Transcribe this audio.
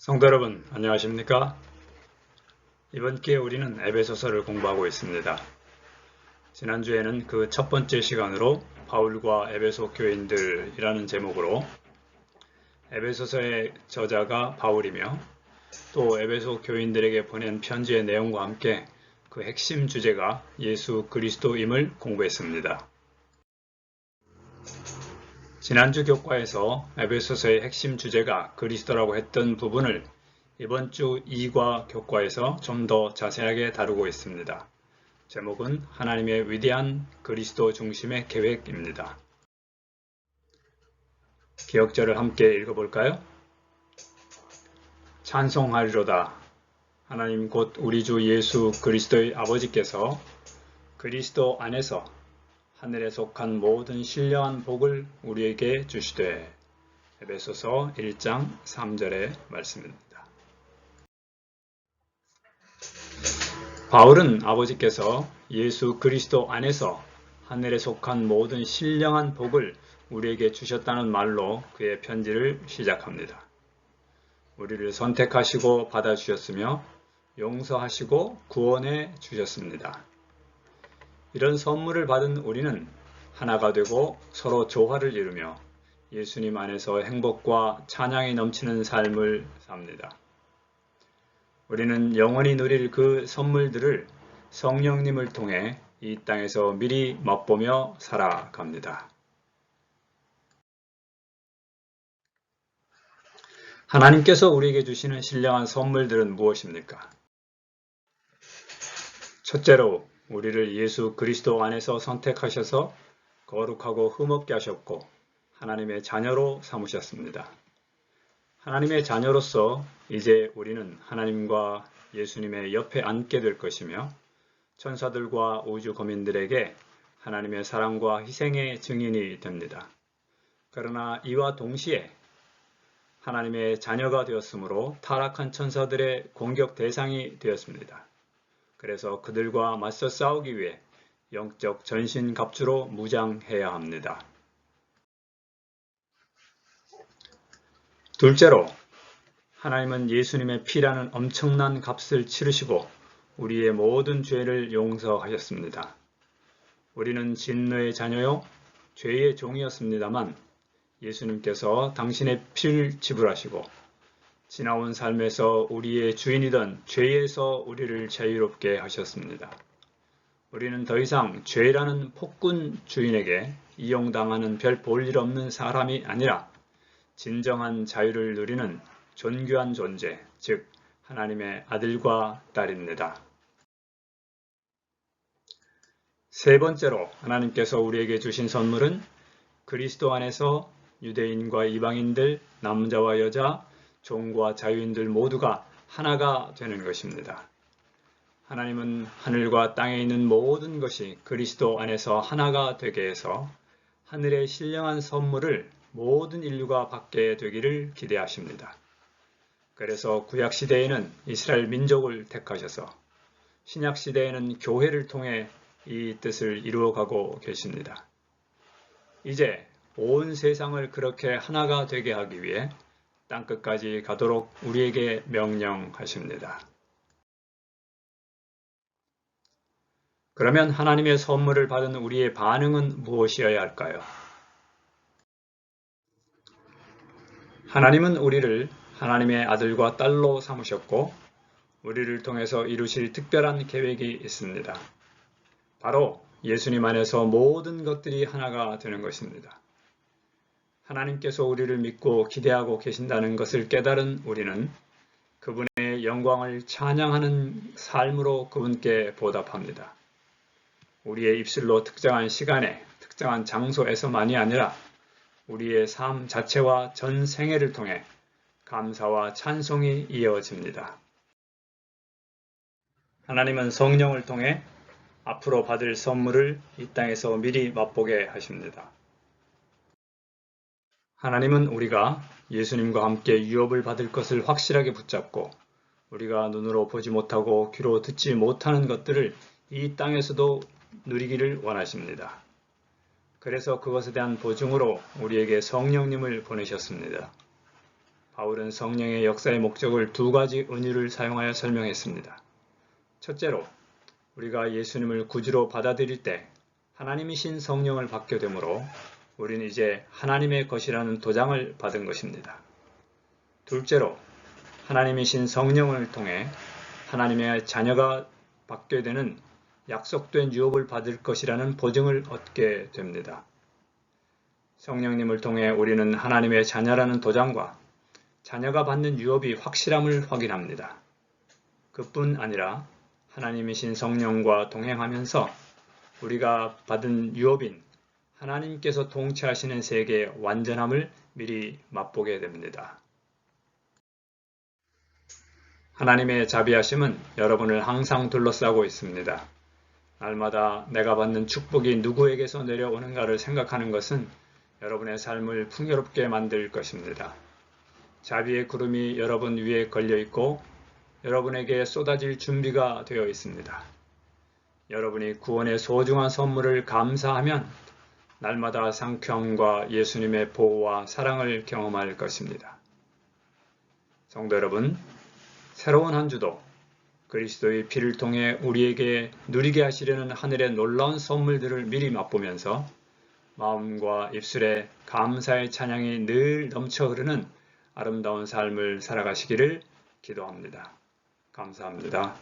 성도 여러분, 안녕하십니까? 이번 기회에 우리는 에베소서를 공부하고 있습니다. 지난주에는 그 첫 번째 시간으로 바울과 에베소 교인들이라는 제목으로 에베소서의 저자가 바울이며 또 에베소 교인들에게 보낸 편지의 내용과 함께 그 핵심 주제가 예수 그리스도임을 공부했습니다. 지난주 교과에서 에베소서의 핵심 주제가 그리스도라고 했던 부분을 이번 주 2과 교과에서 좀 더 자세하게 다루고 있습니다. 제목은 하나님의 위대한 그리스도 중심의 계획입니다. 기억절을 함께 읽어볼까요? 찬송하리로다. 하나님 곧 우리 주 예수 그리스도의 아버지께서 그리스도 안에서 하늘에 속한 모든 신령한 복을 우리에게 주시되. 에베소서 1장 3절의 말씀입니다. 바울은 아버지께서 예수 그리스도 안에서 하늘에 속한 모든 신령한 복을 우리에게 주셨다는 말로 그의 편지를 시작합니다. 우리를 선택하시고 받아주셨으며 용서하시고 구원해 주셨습니다. 이런 선물을 받은 우리는 하나가 되고 서로 조화를 이루며 예수님 안에서 행복과 찬양이 넘치는 삶을 삽니다. 우리는 영원히 누릴 그 선물들을 성령님을 통해 이 땅에서 미리 맛보며 살아갑니다. 하나님께서 우리에게 주시는 신령한 선물들은 무엇입니까? 첫째로 우리를 예수 그리스도 안에서 선택하셔서 거룩하고 흠없게 하셨고 하나님의 자녀로 삼으셨습니다. 하나님의 자녀로서 이제 우리는 하나님과 예수님의 옆에 앉게 될 것이며 천사들과 우주 거민들에게 하나님의 사랑과 희생의 증인이 됩니다. 그러나 이와 동시에 하나님의 자녀가 되었으므로 타락한 천사들의 공격 대상이 되었습니다. 그래서 그들과 맞서 싸우기 위해 영적 전신갑주로 무장해야 합니다. 둘째로 하나님은 예수님의 피라는 엄청난 값을 치르시고 우리의 모든 죄를 용서하셨습니다. 우리는 진노의 자녀요 죄의 종이었습니다만 예수님께서 당신의 피를 지불하시고 지나온 삶에서 우리의 주인이던 죄에서 우리를 자유롭게 하셨습니다. 우리는 더 이상 죄라는 폭군 주인에게 이용당하는 별 볼일 없는 사람이 아니라 진정한 자유를 누리는 존귀한 존재, 즉 하나님의 아들과 딸입니다. 세 번째로 하나님께서 우리에게 주신 선물은 그리스도 안에서 유대인과 이방인들, 남자와 여자, 종과 자유인들 모두가 하나가 되는 것입니다. 하나님은 하늘과 땅에 있는 모든 것이 그리스도 안에서 하나가 되게 해서 하늘의 신령한 선물을 모든 인류가 받게 되기를 기대하십니다. 그래서 구약시대에는 이스라엘 민족을 택하셔서 신약시대에는 교회를 통해 이 뜻을 이루어가고 계십니다. 이제 온 세상을 그렇게 하나가 되게 하기 위해 땅끝까지 가도록 우리에게 명령하십니다. 그러면 하나님의 선물을 받은 우리의 반응은 무엇이어야 할까요? 하나님은 우리를 하나님의 아들과 딸로 삼으셨고 우리를 통해서 이루실 특별한 계획이 있습니다. 바로 예수님 안에서 모든 것들이 하나가 되는 것입니다. 하나님께서 우리를 믿고 기대하고 계신다는 것을 깨달은 우리는 그분의 영광을 찬양하는 삶으로 그분께 보답합니다. 우리의 입술로 특정한 시간에 특정한 장소에서만이 아니라 우리의 삶 자체와 전 생애를 통해 감사와 찬송이 이어집니다. 하나님은 성령을 통해 앞으로 받을 선물을 이 땅에서 미리 맛보게 하십니다. 하나님은 우리가 예수님과 함께 유업을 받을 것을 확실하게 붙잡고 우리가 눈으로 보지 못하고 귀로 듣지 못하는 것들을 이 땅에서도 누리기를 원하십니다. 그래서 그것에 대한 보증으로 우리에게 성령님을 보내셨습니다. 바울은 성령의 역사의 목적을 두 가지 은유를 사용하여 설명했습니다. 첫째로, 우리가 예수님을 구주로 받아들일 때 하나님이신 성령을 받게 되므로 우리는 이제 하나님의 것이라는 도장을 받은 것입니다. 둘째로, 하나님이신 성령을 통해 하나님의 자녀가 받게 되는 약속된 유업을 받을 것이라는 보증을 얻게 됩니다. 성령님을 통해 우리는 하나님의 자녀라는 도장과 자녀가 받는 유업이 확실함을 확인합니다. 그뿐 아니라 하나님이신 성령과 동행하면서 우리가 받은 유업인 하나님께서 통치하시는 세계의 완전함을 미리 맛보게 됩니다. 하나님의 자비하심은 여러분을 항상 둘러싸고 있습니다. 날마다 내가 받는 축복이 누구에게서 내려오는가를 생각하는 것은 여러분의 삶을 풍요롭게 만들 것입니다. 자비의 구름이 여러분 위에 걸려 있고 여러분에게 쏟아질 준비가 되어 있습니다. 여러분이 구원의 소중한 선물을 감사하면 날마다 상쾌함과 예수님의 보호와 사랑을 경험할 것입니다. 성도 여러분, 새로운 한 주도 그리스도의 피를 통해 우리에게 누리게 하시려는 하늘의 놀라운 선물들을 미리 맛보면서 마음과 입술에 감사의 찬양이 늘 넘쳐 흐르는 아름다운 삶을 살아가시기를 기도합니다. 감사합니다.